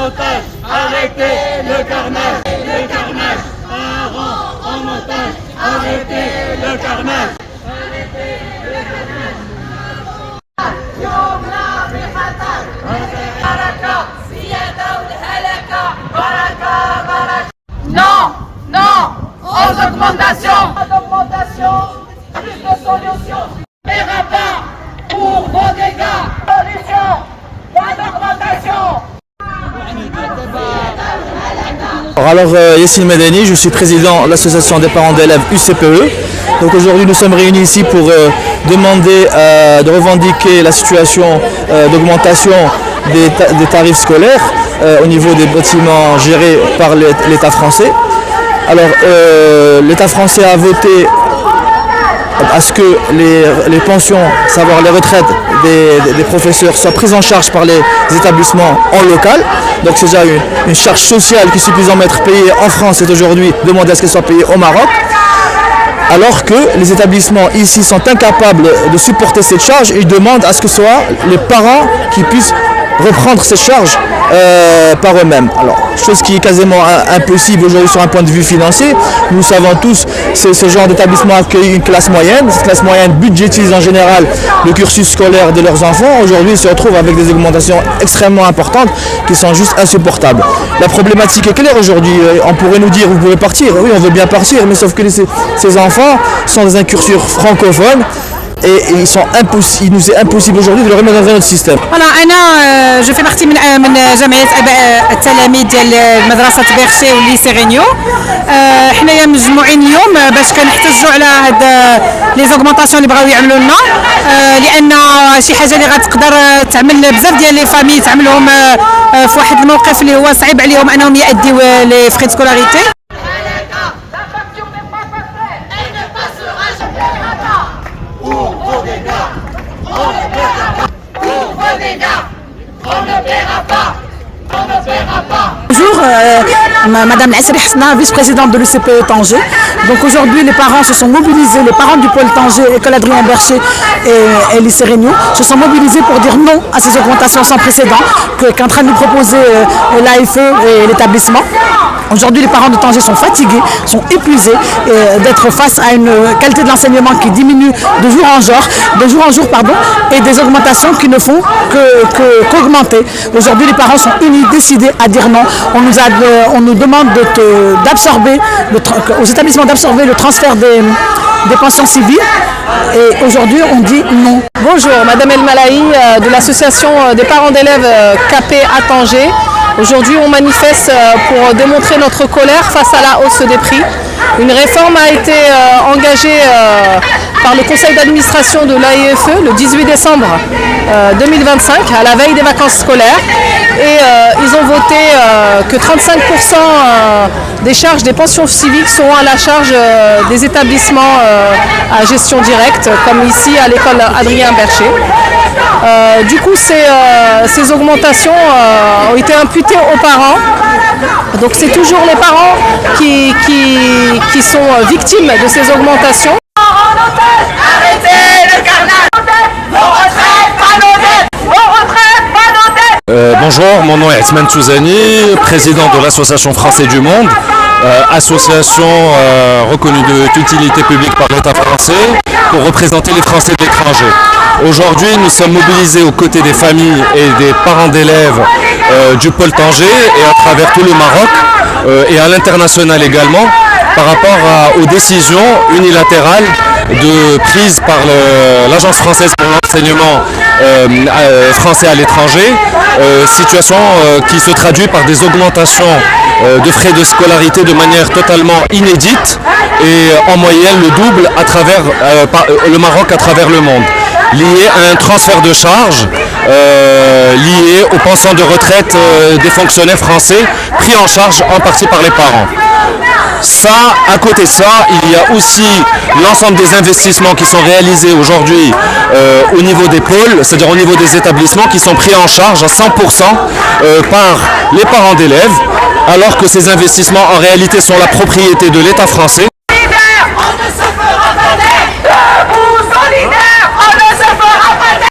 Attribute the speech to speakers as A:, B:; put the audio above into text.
A: otage, arrêtez le carnage, parents en otage, arrêtez le carnage.
B: Non, non, aux augmentations. Pas d'augmentation, plus de solutions. On ne paiera pas pour vos dégâts. Solution, pas d'augmentation.
C: Alors Yassine Medani, je suis président de l'association des parents d'élèves UCPE. Donc aujourd'hui nous sommes réunis ici pour demander de revendiquer la situation d'augmentation des tarifs scolaires au niveau des bâtiments gérés par l'État français. Alors l'État français a voté à ce que les pensions, savoir les retraites des professeurs soient prises en charge par les établissements en local. Donc c'est déjà une charge sociale qui est suffisant d'être payée en France et aujourd'hui demander à ce qu'elle soit payée au Maroc. Alors que les établissements ici sont incapables de supporter cette charge et ils demandent à ce que ce soit les parents qui puissent reprendre ces charges par eux-mêmes. Alors, chose qui est quasiment impossible aujourd'hui sur un point de vue financier. Nous savons tous que ce genre d'établissement accueille une classe moyenne. Cette classe moyenne budgétise en général le cursus scolaire de leurs enfants. Aujourd'hui, ils se retrouvent avec des augmentations extrêmement importantes qui sont juste insupportables. La problématique est claire aujourd'hui. On pourrait nous dire, vous pouvez partir. Oui, on veut bien partir, mais sauf que ces enfants sont dans un cursus francophone. Et il nous est impossible aujourd'hui de le remettre dans un autre système.
D: Voilà, أنا جو في بارتي من جمعية آباء التلاميذ ديال مدرسة بيرشي والليسي غينيو. حنايا مجموعين اليوم باش كنحتجوا على هاد لي زوغمونطاسيون اللي بغاو يعملوا لنا لأن شي حاجة اللي غتقدر تعمل بزاف ديال لي فامي تعملهم في واحد الموقف اللي هو صعيب عليهم أنهم يأديو لي فري دو سكولاريتي.
E: Bonjour, Madame Nasseri Hasna, vice-présidente de l'UCPE Tanger. Donc aujourd'hui, les parents se sont mobilisés, les parents du pôle Tanger, École Adrien Bercher et lycée Réunion, se sont mobilisés pour dire non à ces augmentations sans précédent qu'est en train de nous proposer l'AFE et l'établissement. Aujourd'hui, les parents de Tanger sont fatigués, sont épuisés d'être face à une qualité de l'enseignement qui diminue de jour en jour, et des augmentations qui ne font qu'augmenter. Aujourd'hui, les parents sont unis, décidés à dire non. On nous demande d'absorber, aux établissements d'absorber le transfert des pensions civiles. Et aujourd'hui, on dit non.
F: Bonjour, Madame El Malahi de l'association des parents d'élèves CAP à Tanger. Aujourd'hui, on manifeste pour démontrer notre colère face à la hausse des prix. Une réforme a été engagée par le conseil d'administration de l'AEFE le 18 décembre 2025, à la veille des vacances scolaires. Et ils ont voté que 35% des charges des pensions civiques seront à la charge des établissements à gestion directe, comme ici à l'école Adrien Bercher. Du coup, ces augmentations ont été imputées aux parents. Donc c'est toujours les parents qui sont victimes de ces augmentations.
B: Arrêtez le carnage. Vos retraites, pas nos dettes. Vos retraites, pas nos dettes.
G: Bonjour, mon nom est Atman Touzani, président de l'Association Français du Monde, association reconnue d'utilité publique par l'État français pour représenter les Français de l'étranger. Aujourd'hui, nous sommes mobilisés aux côtés des familles et des parents d'élèves du pôle Tanger et à travers tout le Maroc et à l'international également par rapport aux décisions unilatérales prises par l'Agence française pour l'enseignement français à l'étranger, situation qui se traduit par des augmentations de frais de scolarité de manière totalement inédite et en moyenne le double à travers le Maroc à travers le monde, lié à un transfert de charges lié aux pensions de retraite des fonctionnaires français pris en charge en partie par les parents. Ça, à côté de ça, il y a aussi l'ensemble des investissements qui sont réalisés aujourd'hui au niveau des pôles, c'est-à-dire au niveau des établissements qui sont pris en charge à 100% par les parents d'élèves, alors que ces investissements en réalité sont la propriété de l'État français.